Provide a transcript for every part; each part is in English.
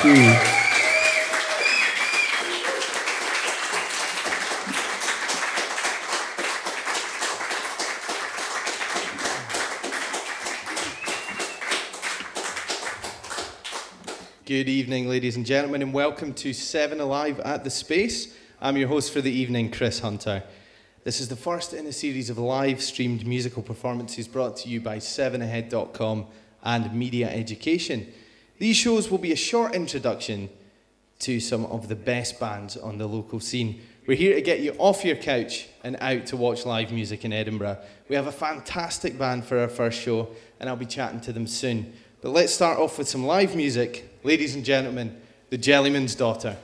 you. Good evening, ladies and gentlemen, and welcome to 7 Alive at the Space. I'm your host for the evening, Chris Hunter. This is the first in a series of live-streamed musical performances brought to you by 7ahead.com and Media Education. These shows will be a short introduction to some of the best bands on the local scene. We're here to get you off your couch and out to watch live music in Edinburgh. We have a fantastic band for our first show, and I'll be chatting to them soon. But let's start off with some live music. Ladies and gentlemen, the Jellyman's Daughter.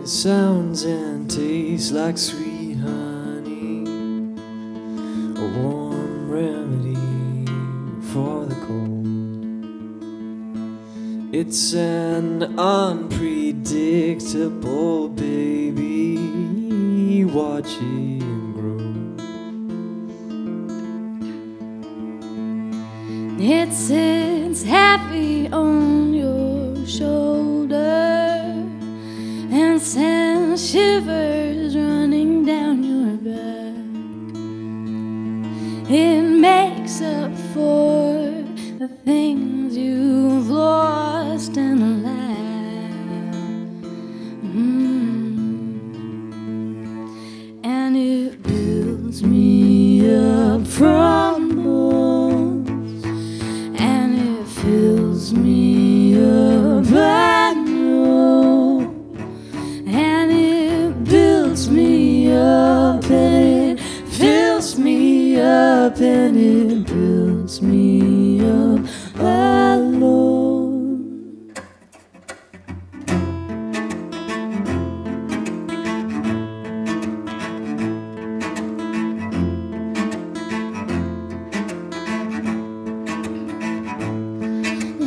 Sounds and tastes like sweet honey, a warm remedy for the cold. It's an unpredictable baby, watch it grow. It sits heavy on your shoulder and sends shivers running down your back. It makes up for the things you've lost in life, and it builds me up from bones, and it fills me up. I know. And it builds me up, and it fills me up, and it builds me up alone.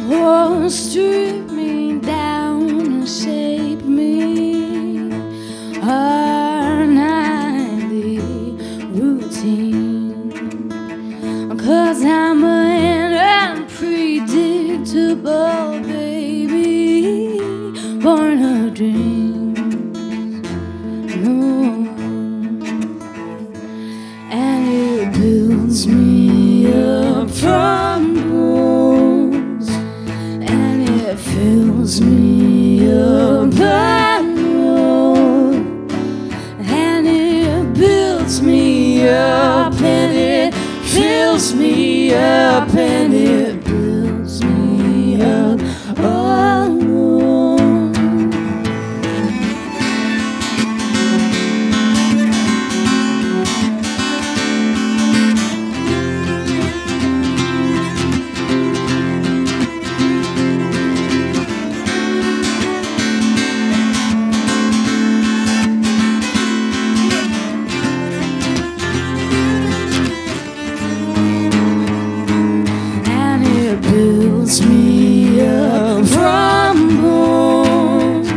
Oh, strip me down and shape me, our nightly routine, 'cause I'm an unpredictable baby, born of dreams, no. And it builds me up from bones, and it fills me up. I know. And it builds me up, and it fills me up, and it builds me up alone. Builds me up from bones,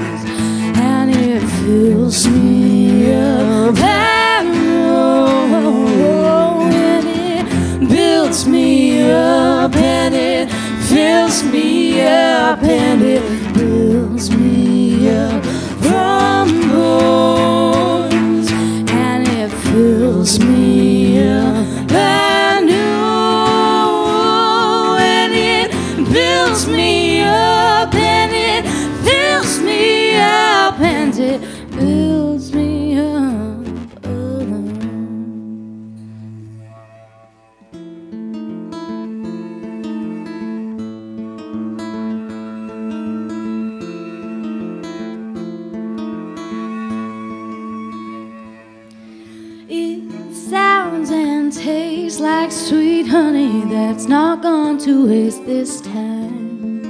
and it fills me up. I know. And it builds me up, and it fills me up, and it builds me up from bones, and it fills me up. I know. Builds me up, and it fills me up, and it builds me up alone. honey that's not going to waste this time.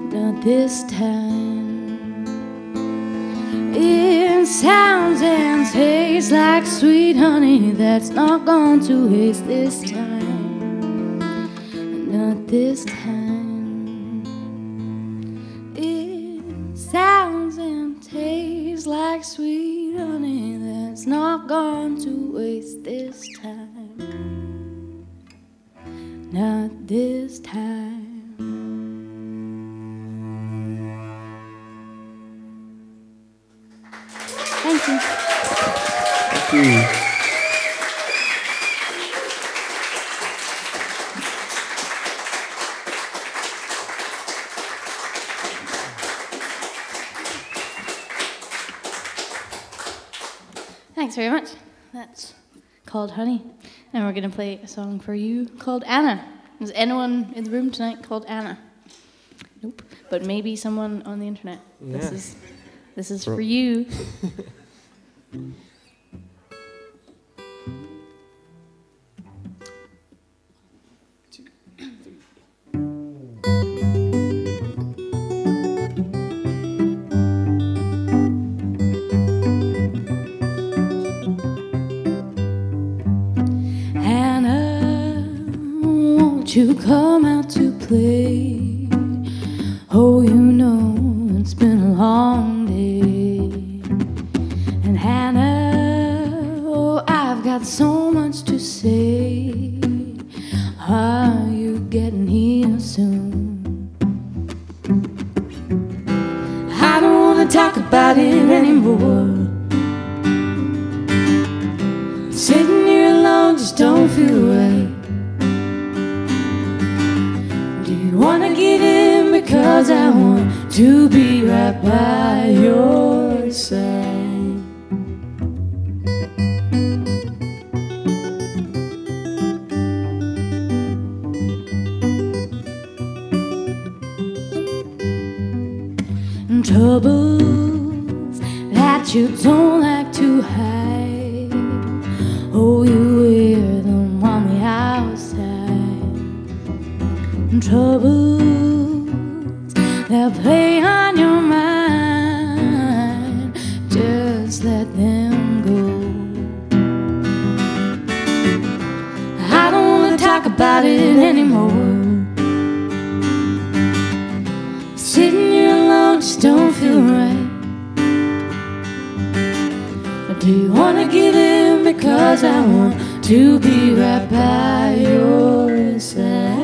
Not this time. It sounds and tastes like sweet honey that's not going to waste this time. Not this time. It sounds and tastes like sweet honey that's not going to waste this time. Not this time. Thank you. Thank you. Thanks very much. That's called Honey. And we're going to play a song for you called Anna. Is anyone in the room tonight called Anna? Nope. But maybe someone on the internet. Yeah. This is for you. You come out to play. Oh, you know it's been a long day. And Hannah, oh, I've got so much to say. Are you getting here soon? I don't wanna talk about it anymore. Sitting here alone just don't feel right. Wanna get in because I want to be right by your side. And troubles that you don't like to hide, oh, you wear them on the outside. Troubles that play on your mind, just let them go. I don't wanna talk about it anymore. Sitting here alone just don't feel right. Or do you wanna give in because I want to be right by your side?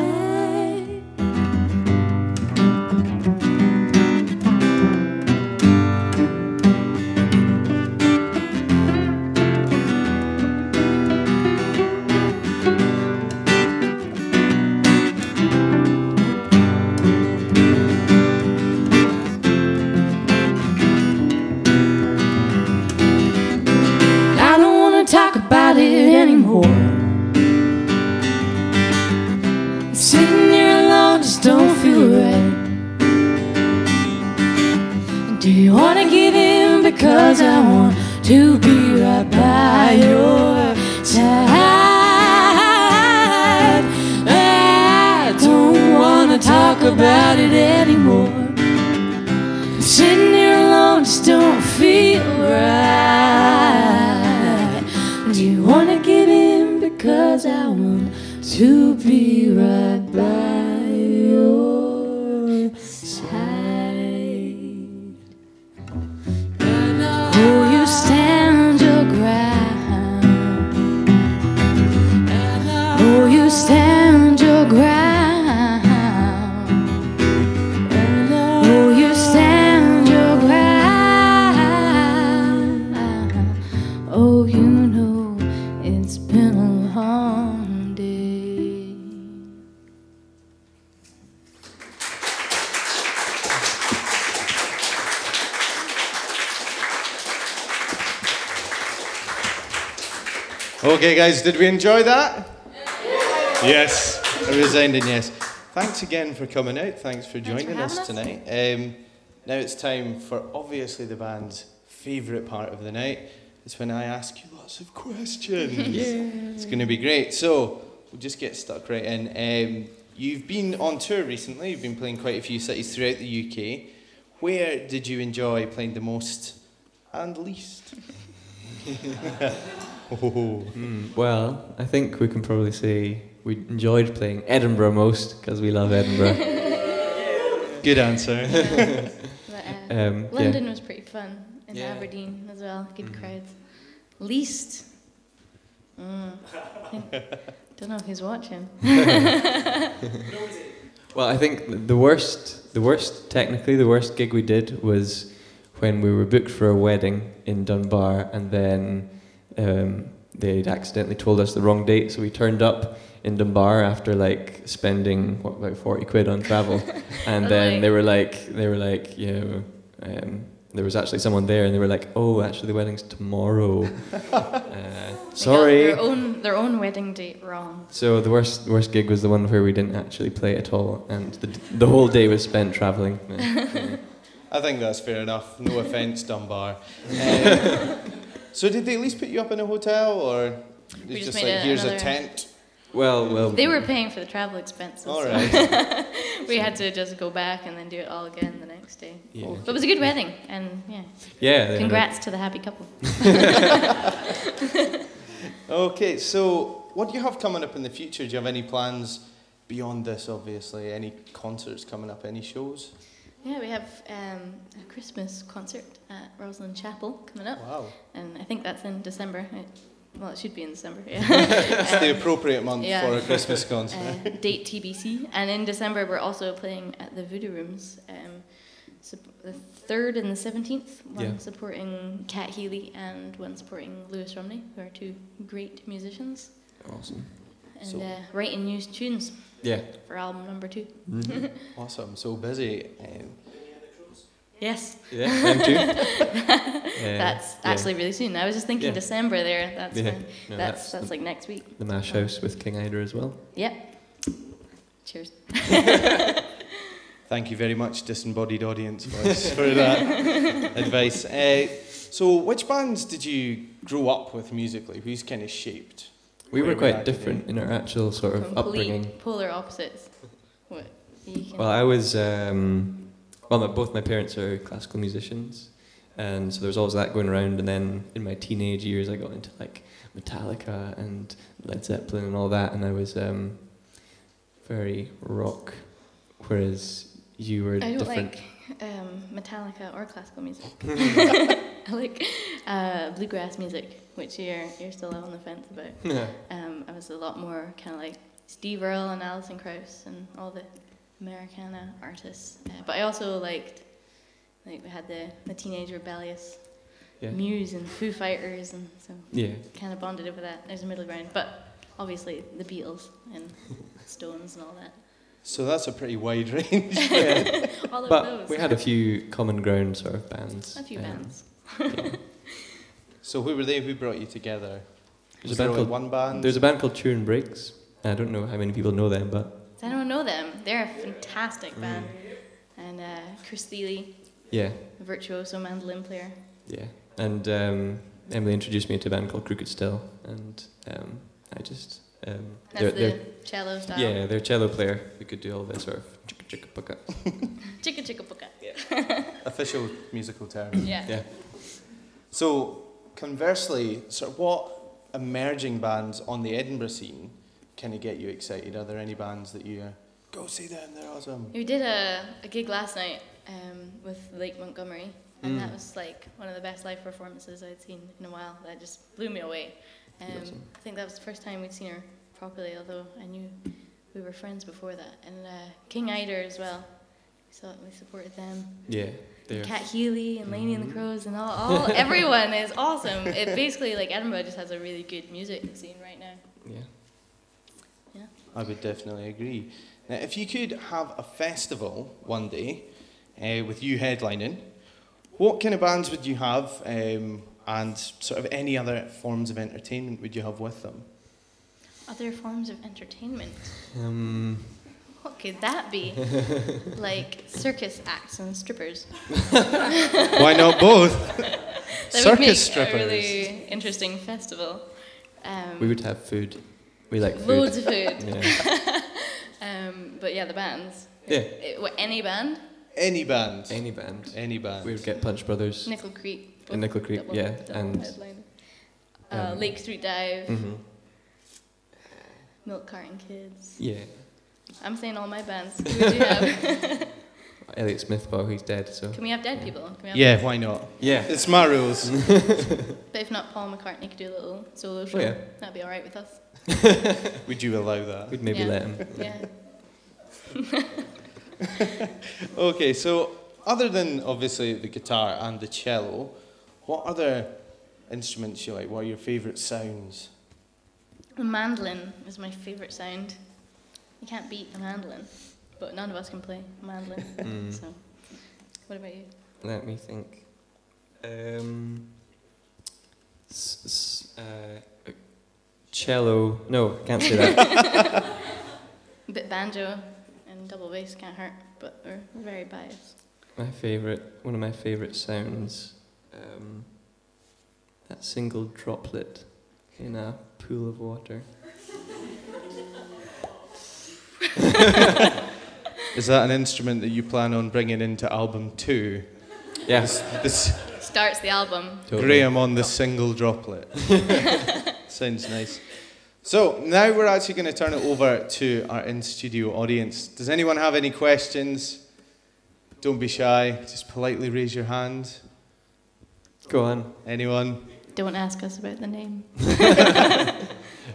Talk about it anymore. Sitting here alone just don't feel right. Do you wanna give in because I want to be right by your side? I don't wanna talk about it anymore. Sitting here alone just don't feel right. Do you wanna get in because I want to be right by your side? Oh, you stand your ground. Oh, you stand your ground. Oh, you stand your ground. Oh, you know it's been a long day. Okay, guys, did we enjoy that? Yes. A resounding yes. Thanks again for coming out. Thanks for joining us tonight. Now it's time for obviously the band's favourite part of the night. It's when I ask you lots of questions. Yeah. It's going to be great. So, we'll just get stuck right in. You've been on tour recently. You've been playing quite a few cities throughout the UK. Where did you enjoy playing the most and least? Well, I think we can probably say we enjoyed playing Edinburgh most because we love Edinburgh. Good answer. But, London was pretty fun, and Aberdeen as well. Good crowds. Least. Don't know if he's watching. Well, I think the worst gig we did was when we were booked for a wedding in Dunbar, and then they'd accidentally told us the wrong date, so we turned up in Dunbar after like spending about 40 quid on travel, and then they were like, there was actually someone there, and they were like, oh, actually the wedding's tomorrow. Sorry. They got their own wedding date wrong. So the worst gig was the one where we didn't actually play at all, and the whole day was spent travelling. I think that's fair enough. No offence, Dunbar. So did they at least put you up in a hotel, or it's just like, here's a tent? Well. They were paying for the travel expenses. All right. So we had to just go back and then do it all again the next day. Yeah. But it was a good wedding, and yeah. Congrats to the happy couple. Okay, so what do you have coming up in the future? Do you have any plans beyond this, obviously? Any concerts coming up, any shows? Yeah, we have a Christmas concert at Rosalind Chapel coming up. Wow. And I think that's in December. Well, it should be in December, yeah. It's the appropriate month for a Christmas concert. Date TBC. And in December, we're also playing at the Voodoo Rooms. The 3rd and the 17th, one supporting Kat Healy and one supporting Lewis Romney, who are two great musicians. Awesome. And writing new tunes for album number 2. Mm-hmm. Awesome, so busy. Yes. Yeah, them too. That's actually really soon. I was just thinking December there. That's when, no, that's like next week. The Mash House with King Ida as well. Yep. Cheers. Thank you very much, disembodied audience voice, for that advice. So which bands did you grow up with musically? Who's kind of shaped? We were quite different in our actual sort of upbringing. Polar opposites. Well, I was... both my parents are classical musicians, and so there was always that going around, and then in my teenage years I got into like Metallica and Led Zeppelin and all that, and I was very rock, whereas you were different. I don't like Metallica or classical music. I like bluegrass music, which you're still on the fence about. I was a lot more kind of like Steve Earle and Alison Krauss and all the Americana artists, but I also liked, like, we had the Teenage Rebellious Muse and Foo Fighters, and so kind of bonded over that. There's a middle ground, but obviously the Beatles and Stones and all that. So that's a pretty wide range. All of but those. We had a few common ground sort of bands. A few bands. So who were they? Who brought you together? There's a band called one band. There's a band called Churn Breaks. I don't know how many people know them, but I don't know them. They're a fantastic band. And Chris Thiele, a virtuoso mandolin player. Yeah, and Emily introduced me to a band called Crooked Still, and I just... That's the cello style. Yeah, they're a cello player who could do all this sort of chicka chicka pucka. Chicka chicka pucka. Yeah. Official musical term. Yeah. So, conversely, sort of what emerging bands on the Edinburgh scene kind of get you excited? Are there any bands that you go see them, they're awesome? We did a gig last night with Lake Montgomery, and that was like one of the best live performances I'd seen in a while. That just blew me away. Awesome. I think that was the first time we'd seen her properly, although I knew we were friends before that. And King Ida as well. We supported them. Yeah. Kat Healy and Laney and the Crows and everyone is awesome. It basically, like, Edinburgh just has a really good music scene right now. Yeah. I would definitely agree. Now, if you could have a festival one day with you headlining, what kind of bands would you have, and sort of any other forms of entertainment would you have with them? Other forms of entertainment? What could that be? Like circus acts and strippers? Why not both? That Circus would make strippers. a really interesting festival. We would have food. We like food. Loads of food. Yeah. But yeah, the bands. Yeah. Any band? Any band. Any band. Any band. We would get Punch Brothers. Nickel Creek. In Nickel Creek, yeah, and Lake Street Dive. Mm-hmm. Milk Carton Kids. Yeah. I'm saying all my bands. Who would you have? Elliot Smith, well, he's dead, so. Can we have dead people? Can we have Yeah, why not? Yeah. It's my rules. But if not, Paul McCartney could do a little solo show. Oh, yeah. That'd be alright with us. Would you allow that? We'd maybe Yeah. let him. Yeah. Okay, so other than obviously the guitar and the cello, what other instruments you like? What are your favourite sounds? The mandolin is my favourite sound. You can't beat a mandolin, but none of us can play a mandolin. Mm. So, what about you? Let me think. Cello. No, can't say that. A bit banjo and double bass can't hurt, but we're very biased. One of my favourite sounds, that single droplet in a pool of water. Is that an instrument that you plan on bringing into album 2? Yeah. This Starts the album. Totally. Graham on the single droplet. Sounds nice. So now we're actually going to turn it over to our in-studio audience. Does anyone have any questions? Don't be shy. Just politely raise your hand. Go on. Anyone? Don't ask us about the name.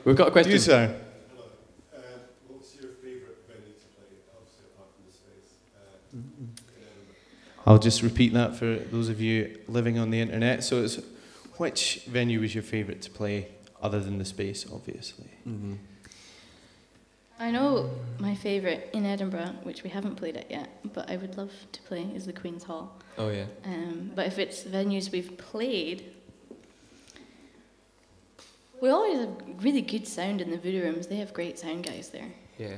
We've got a question. You, sir. What's your favourite venue to play, obviously, apart from the Space? I'll just repeat that for those of you living on the internet. So it's, which venue was your favourite to play other than the Space, obviously? Mm-hmm. I know my favourite in Edinburgh, which we haven't played at yet, but I would love to play, is the Queen's Hall. Oh, yeah. But if it's venues we've played, we always have really good sound in the Voodoo Rooms. They have great sound guys there. Yeah.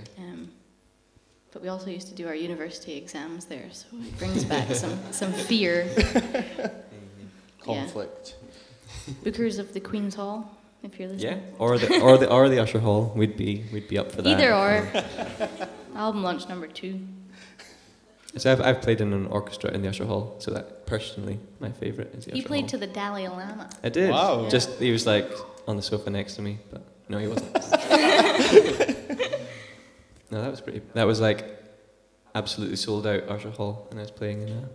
But we also used to do our university exams there, so it brings back some fear. Conflict. Yeah. Bookers of the Queen's Hall, if you're listening. Yeah. Or the Usher Hall. We'd be up for that. Either or. Album launch number 2. So I've played in an orchestra in the Usher Hall, so that personally my favourite is the Usher He played Hall. to the Dalai Lama. I did. Wow. Yeah. Just he was like on the sofa next to me, but no, he wasn't. No, that was pretty. That was like absolutely sold out Usher Hall, and I was playing in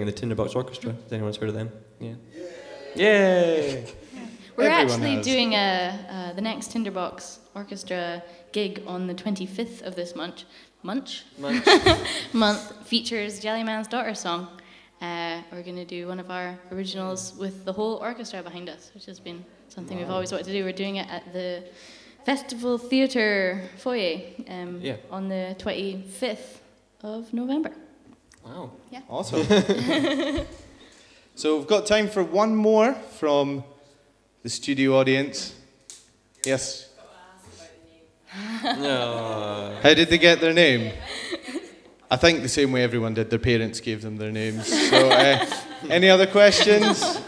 the Tinderbox Orchestra. Has anyone's heard of them? Yeah. Yay! We're Everyone actually has. doing the next Tinderbox Orchestra gig on the 25th of this month. Month features Jellyman's Daughter song. We're going to do one of our originals with the whole orchestra behind us, which has been something we've always wanted to do. We're doing it at the Festival Theatre Foyer on the 25th of November. Wow. Yeah. Awesome. So we've got time for one more from the studio audience. Yes. No. How did they get their name? I think the same way everyone did. Their parents gave them their names. So, any other questions?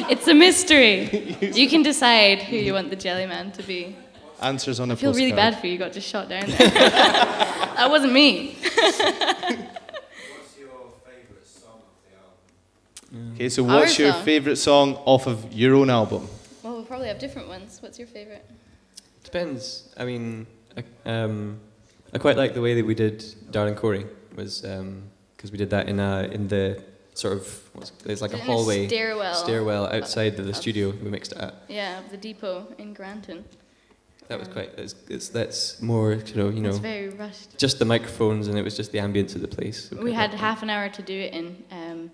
It's a mystery. You can decide who you want the Jellyman to be. Answers on a I feel postcard. really bad for you. You got just shot down there. That wasn't me. What's your favourite song of the album? Okay, so Our what's your song? favourite song off of your own album? Well, we'll probably have different ones. What's your favourite? Depends. I mean, I quite like the way that we did Darling Corey, was because we did that in the sort of it's like a In a hallway stairwell outside of the studio. We mixed it at. Yeah, the depot in Granton. That was quite. That's more It's very rushed. just the microphones, and it was just the ambience of the place. We had half an hour to do it in, and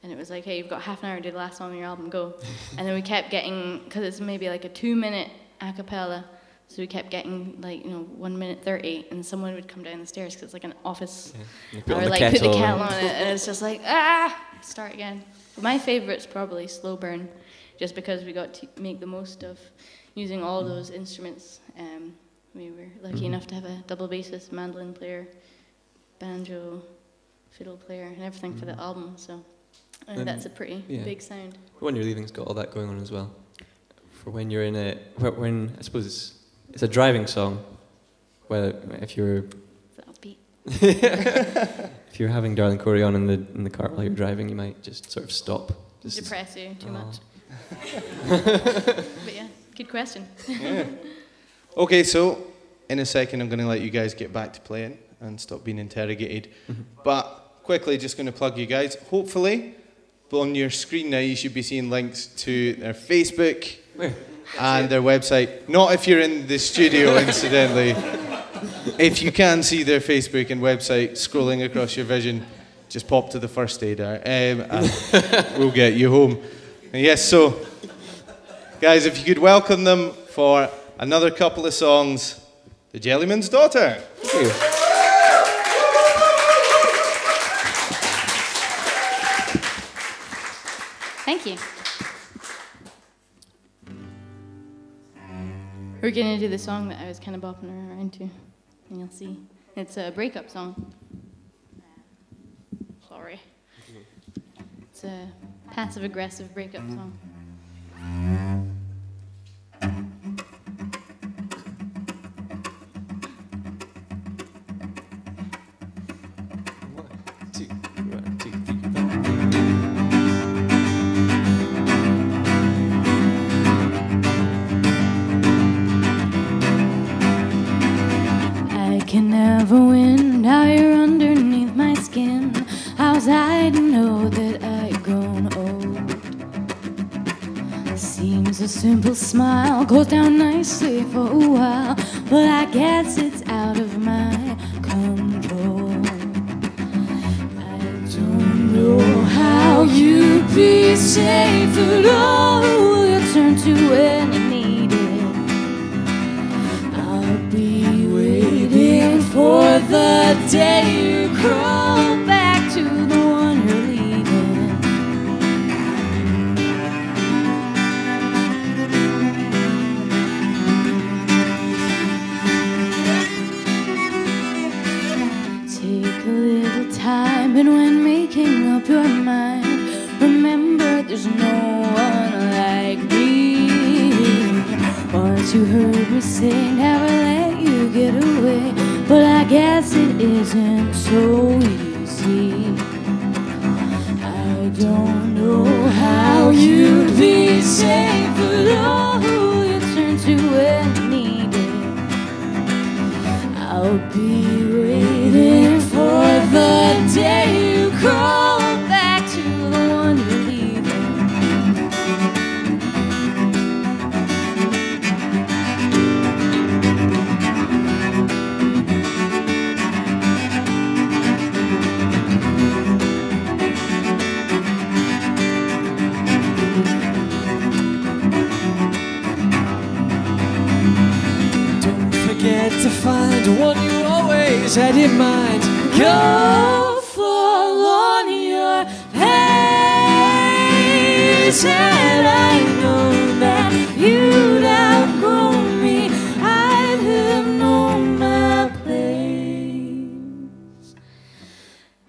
it was like, hey, you've got half an hour to do the last song on your album, go. And then we kept getting, because it's maybe like a 2-minute a cappella, so we kept getting like 1 minute 30, and someone would come down the stairs because it's like an office, You put or on the like put the kettle kettle and- on it, and it's just like start again. But my favourite's probably Slow Burn, just because we got to make the most of using all those instruments. We were lucky enough to have a double bassist, mandolin player, banjo, fiddle player, and everything for the album. So And that's a pretty yeah. big sound. When You're Leaving's got all that going on as well. for when you're in when I suppose it's a driving song. Well, if you're Upbeat. if you're having Darling Corey on in the car while you're driving, you might just sort of stop. Just Depress you too much. But yeah, good question. Yeah. Okay, so in a second I'm going to let you guys get back to playing and stop being interrogated. But quickly, just going to plug you guys. Hopefully, on your screen now, you should be seeing links to their Facebook and their website. Not if you're in the studio, incidentally. If you can see their Facebook and website scrolling across your vision, just pop to the first aider and we'll get you home. And yes, so, guys, if you could welcome them for another couple of songs, the Jellyman's Daughter. Thank you. Thank you. We're gonna do the song that I was kind of bopping around to, and you'll see. It's a breakup song. Sorry. It's a passive-aggressive breakup song. I can never win. Now you're underneath my skin. How's I to know that I've grown old? Seems a simple smile goes down nicely for a while, but I guess it's out of my control. I don't know how you'd be safe at all. Who you turn to when you need it? I'll be waiting for the day you crawl back to the one you're leaving. Take a little time, and when making up your mind, remember there's no one like me. Once you heard me say never let you get away, but I guess it isn't so easy. I don't know how you'd be safe at all. Who you turn to when you need it? I'll be waiting for the day you crawl back to the one you're leaving. Don't forget to find one you always had in mind. Go fall on your face. Had I known that you'd outgrown me, I'd have known my place.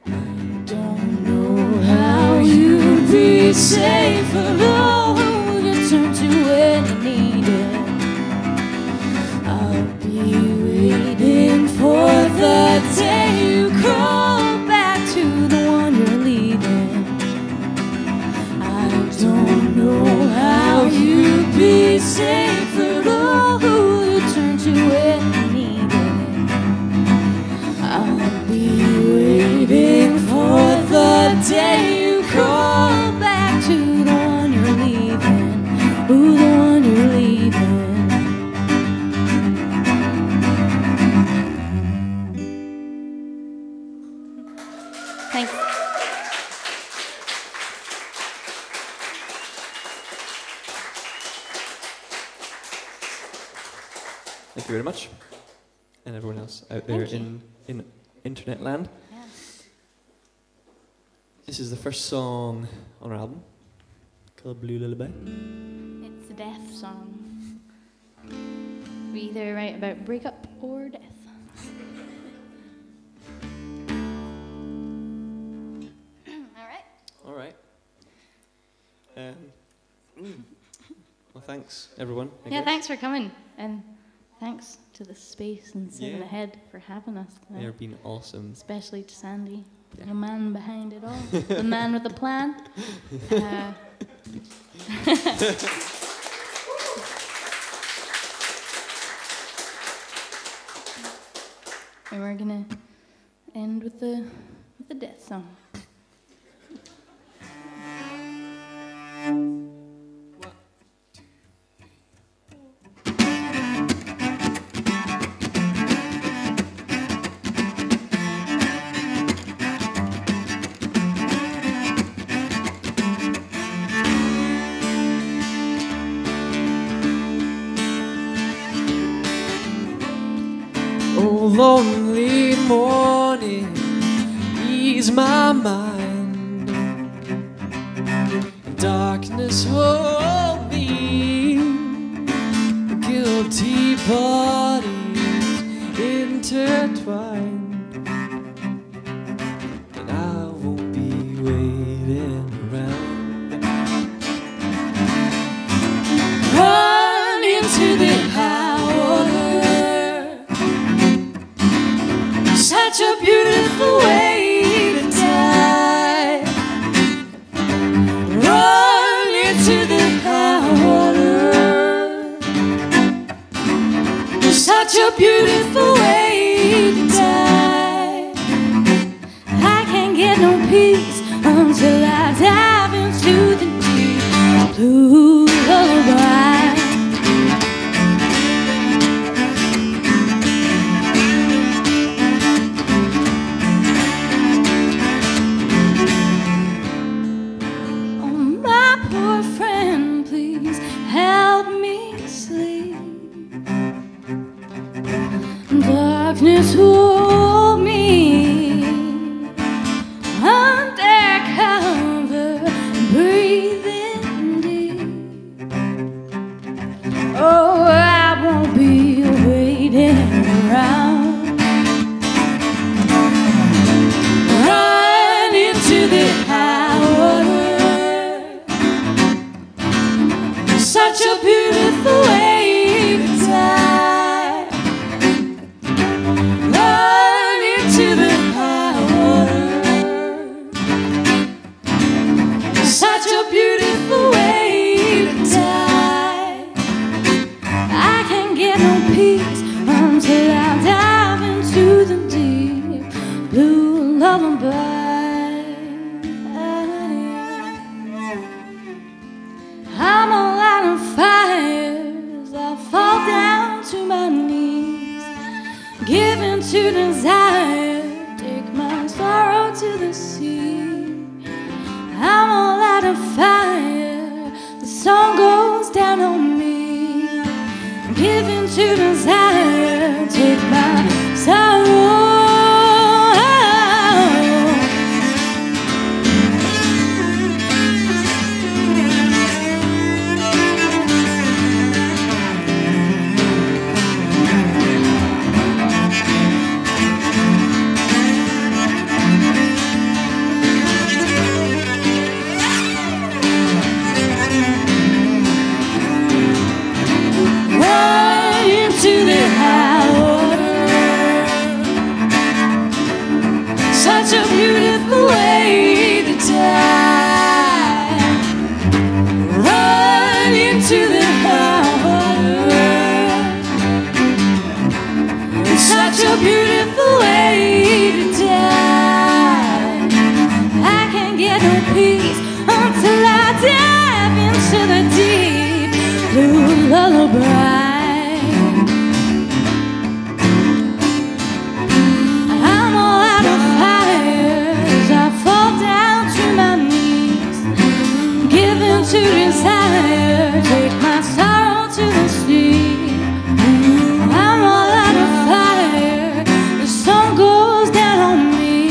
I don't know how you'd be safe alone. Who you turn to when you need it? I'll be waiting for the day you crawl back to the one you're leaving. I don't know how you'd be safe at all. Who you turn to when you need it? I'll be waiting for the day you crawl back to the one you're leaving. Ooh, the one you're leaving. Thanks. Thank you very much. And everyone else out there Thank in internet land. Yeah. This is the first song on our album called Blue Lullaby. It's a death song. We either write about breakup or death. All right. All right. Well, thanks, everyone. I Yeah, guess. thanks for coming. And thanks to the Space and Seven Yeah. Ahead for having us. you know. They've been awesome. Especially to Sandy, Yeah. the man behind it all, the man with the plan. And we're gonna end with the death song. Oh, lonely morning, ease my mind. Darkness hold me, guilty bodies intertwined, and I won't be waiting around. Run into the high water. Such a beautiful way to die. Run into the high water. Such a beautiful way to die. I can't get no peace until I dive into the deep blue lullaby. Darkness hold me under cover, breathing deep. Oh, I won't be waiting around. Run into the high water. Such a beautiful way to die. To the high water. Such a beautiful way to die. I can't get no peace until I dive into the deep blue lullaby. I'm all out of fire as I fall down to my knees, given to desire. Take my sorrow to the sea. I'm all out of fire. The song goes down on me. Given to desire. Take my sorrow. To the high water. Such a beautiful way to die. Run into the high water. Such a beautiful way to die. I can't get no peace until I dive into the deep blue lullaby. To desire, take my sorrow to the sea. I'm all out of fire. The sun goes down on me.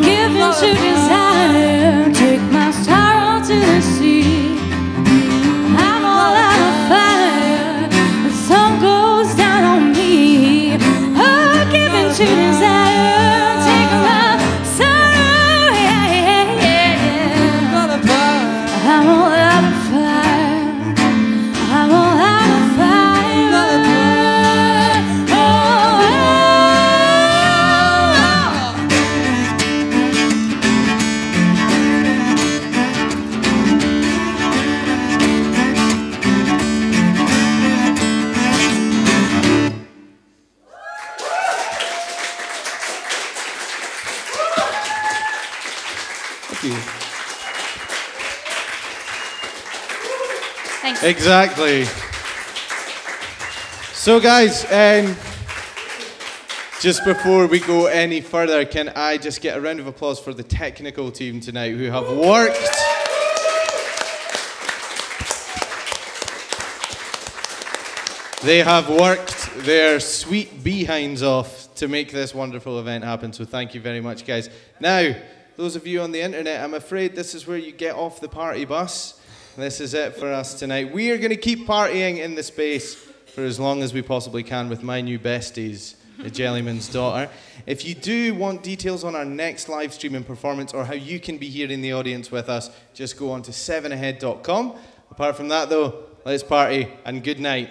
Given to desire, take my sorrow to the sea. I'm all out of fire. Thank you. Thanks. Exactly. So guys, just before we go any further, can I just get a round of applause for the technical team tonight who have worked their sweet behinds off to make this wonderful event happen, so thank you very much, guys. Now, those of you on the internet, I'm afraid this is where you get off the party bus. This is it for us tonight. We are going to keep partying in the space for as long as we possibly can with my new besties, the Jellyman's daughter. If you do want details on our next live streaming performance or how you can be here in the audience with us, just go on to 7ahead.com. Apart from that, though, let's party and good night.